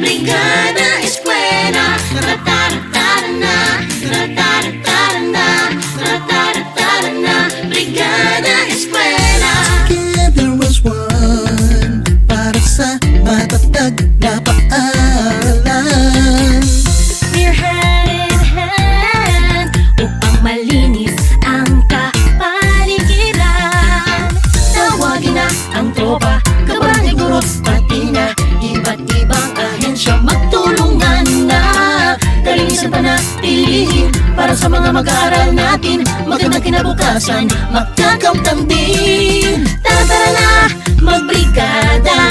Brigada Eskwela. Brigada Eskwela. Together as one, para sa matatag na paaralan. We're hand in hand upang malinis ang kapaligiran. Tawagin na ang tropa, kabarangay, guro, pati na iba't ibang ahensya. Magtulungan na, kalinisan panatilihin para sa mga mag-aaral natin. Magandang kinabukasan, magkakamtambing. Tara na, magbrigada.